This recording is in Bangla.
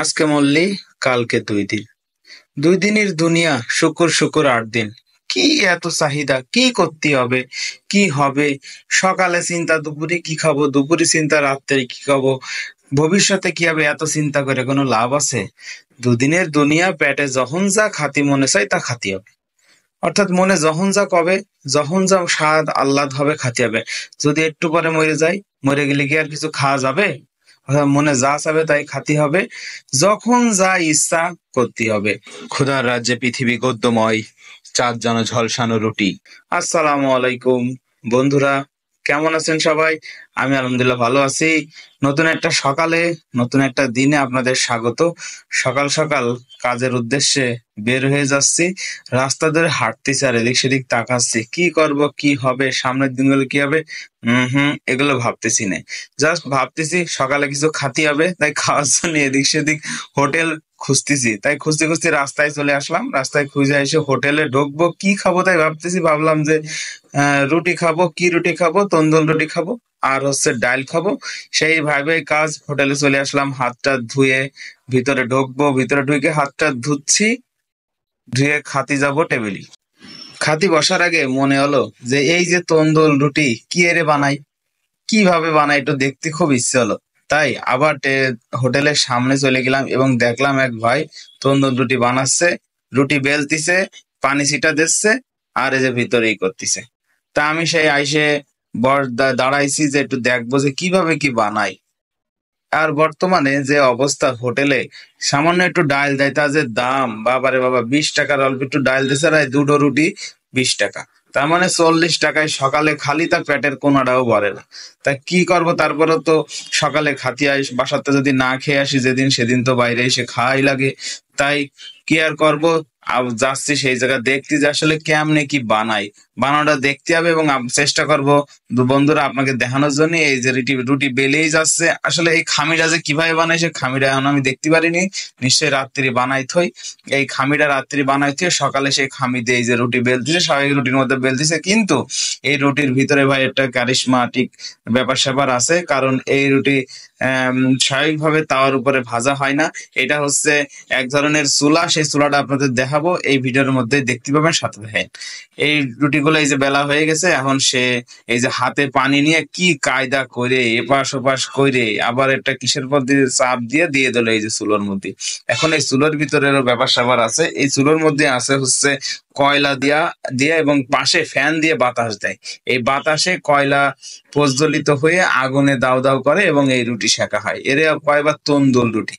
আজকে মরলি, কালকে 2 দিন। 2 দিনের দুনিয়া, শুকুর শুকুর 8 দিন। কি এত চাহিদা, কি করতে হবে, কি হবে? সকালে চিন্তা দুপুরে কি খাবো, দুপুরে চিন্তা রাত্রে কি খাবো, ভবিষ্যতে কি হবে, এত চিন্তা করে কোনো লাভ আছে? 2 দিনের দুনিয়া, পেটে যখন যা খাতি মনে চাই তা খাতি হবে। অর্থাৎ মনে যখন যা কবে, যখন যা স্বাদ আহ্লাদ হবে খাতি হবে। যদি একটু পরে মরে যাই, মরে গেলে কি আর কিছু খাওয়া যাবে? অর্থাৎ মনে যা চাবে তাই খাতি হবে, যখন যা ইচ্ছা করতে হবে। ক্ষুধার রাজ্যে পৃথিবী গদ্যময়, চাঁদ যেন ঝলসানো রুটি। আসসালামু আলাইকুম বন্ধুরা, কেমন আছেন সবাই? আমি আলহামদুলিল্লাহ ভালো আছি। নতুন একটা সকালে, নতুন একটা দিনে আপনাদের স্বাগত। সকাল সকাল কাজের উদ্দেশ্যে বের হয়ে যাচ্ছি। রাস্তা ধরে হাঁটতেছি আর এদিক সেদিক তাকাচ্ছি, কি করব, কি হবে, সামনের দিনগুলো কি হবে। এগুলো ভাবতেছি না, জাস্ট ভাবতেছি সকালে কিছু খাতি হবে, তাই খাওয়ার জন্য এদিক সেদিক হোটেল খুঁজতেছি। তাই খুঁজতে খুঁজতে রাস্তায় চলে আসলাম, রাস্তায় খুঁজে এসে হোটেলে ঢুকবো, কি খাবো তাই ভাবতেছি। ভাবলাম যে রুটি খাবো, কি রুটি খাবো, তন্দুর রুটি খাবো আর হচ্ছে ডাল খাবো। সেই ভাবে কাজ, হোটেলে চলে আসলাম, হাতটা ধুয়ে ভিতরে ঢুকবো। ভিতরে ঢুকে হাতটা ধুচ্ছি, ধুয়ে খাতি যাব টেবিলে। খাতি বসার আগে মনে হলো যে এই যে তন্দুর রুটি কি এরে বানাই, কিভাবে বানাই একটু দেখতে খুব ইচ্ছে হলো। তাই আবার হোটেলের সামনে চলে গেলাম এবং দেখলাম এক ভাই তন্দুর রুটি বানাচ্ছে, রুটি বেলতিছে, পানি ছিটা দিচ্ছে আর এই যে ভিতরেই করতেছে। তা আমি সেই আইসে দাঁড়াইছি যে একটু দেখবো যে কিভাবে কি বানাই। আর বর্তমানে যে অবস্থা হোটেলে, সামান্য একটু ডাল দেয় তা যে দাম, বাবারে বাবা, 20 টাকার অল্প একটু ডাল দিছে আর এই দুটো রুটি 20 টাকা। তার মানে 40 টাকায় সকালে খালি, তার পেটের কোনাটাও ভরে না। তা কি করব, তারপরে তো সকালে খাতি আইস, বাসাতে যদি না খেয়ে আসি যেদিন, সেদিন তো বাইরে এসে খাওয়াই লাগে। তাই কি আর করব, যাচ্ছি সেই জায়গা দেখতে যে আসলে কেমনে কি বানাই, বানানোটা দেখতে হবে এবং চেষ্টা করব বন্ধুরা আপনাকে দেখানোর জন্য। এই যে রুটি রুটি বেলেই যাচ্ছে, আসলে এই খামিটা যে কিভাবে বানাই সে খামিটা এখন আমি দেখতে পারিনি। নিশ্চয়ই রাত্রি বানাই থই, এই খামিটা রাত্রি বানাই থই, সকালে সেই খামি দিয়ে এই যে রুটি বেলতেছে, স্বাভাবিক রুটির মধ্যে বেলতেছে। কিন্তু এই রুটির ভিতরে ভাই একটা কারিশমাটিক ব্যাপার স্যাপার আছে, কারণ এই রুটি স্বাভাবিকভাবে তাওয়ার উপরে ভাজা হয় না। এটা হচ্ছে এক ধরনের চুলা, সেই চুলাটা আপনাদের দেখাবো এই ভিডিওর মধ্যে, দেখতে পাবেন, সাথে দেখেন। এই রুটিগুলো এই যে বেলা হয়ে গেছে, এখন সে এই যে হাতে পানি নিয়ে কি কায়দা করে এপাশ ওপাশ করে আবার একটা কিসের পর দিয়ে চাপ দিয়ে দিয়ে দিল এই যে চুলোর মধ্যে। এখন এই চুলোর ভিতরেরও ব্যাপার স্যাপার আছে। এই চুলোর মধ্যে আছে হচ্ছে কয়লা দিয়া এবং পাশে ফ্যান দিয়ে বাতাস দেয়। এই বাতাসে কয়লা প্রজ্বলিত হয়ে আগুনে দাউ দাউ করে এবং এই রুটি সেকা হয়। এর কয়বার তন্দুর রুটি।